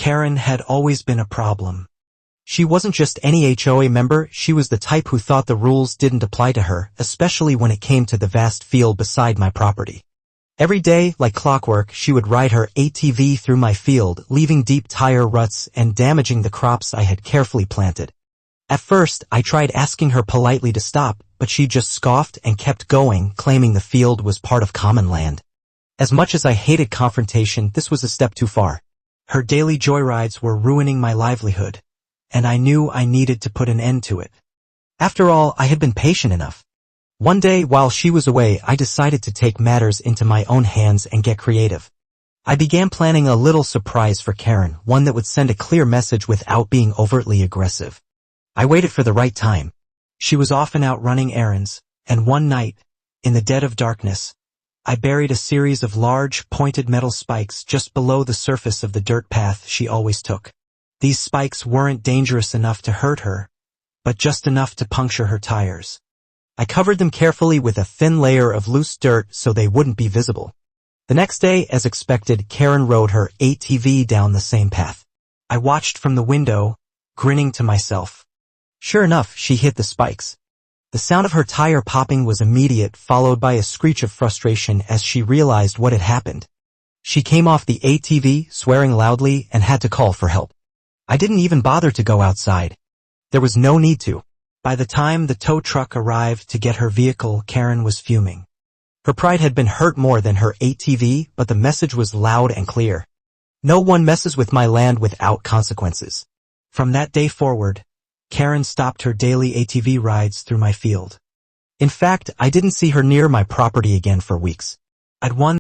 Karen had always been a problem. She wasn't just any HOA member, she was the type who thought the rules didn't apply to her, especially when it came to the vast field beside my property. Every day, like clockwork, she would ride her ATV through my field, leaving deep tire ruts and damaging the crops I had carefully planted. At first, I tried asking her politely to stop, but she just scoffed and kept going, claiming the field was part of common land. As much as I hated confrontation, this was a step too far. Her daily joyrides were ruining my livelihood, and I knew I needed to put an end to it. After all, I had been patient enough. One day, while she was away, I decided to take matters into my own hands and get creative. I began planning a little surprise for Karen, one that would send a clear message without being overtly aggressive. I waited for the right time. She was often out running errands, and one night, in the dead of darkness, I buried a series of large, pointed metal spikes just below the surface of the dirt path she always took. These spikes weren't dangerous enough to hurt her, but just enough to puncture her tires. I covered them carefully with a thin layer of loose dirt so they wouldn't be visible. The next day, as expected, Karen rode her ATV down the same path. I watched from the window, grinning to myself. Sure enough, she hit the spikes. The sound of her tire popping was immediate, followed by a screech of frustration as she realized what had happened. She came off the ATV, swearing loudly, and had to call for help. I didn't even bother to go outside. There was no need to. By the time the tow truck arrived to get her vehicle, Karen was fuming. Her pride had been hurt more than her ATV, but the message was loud and clear. No one messes with my land without consequences. From that day forward, Karen stopped her daily ATV rides through my field. In fact, I didn't see her near my property again for weeks. I'd won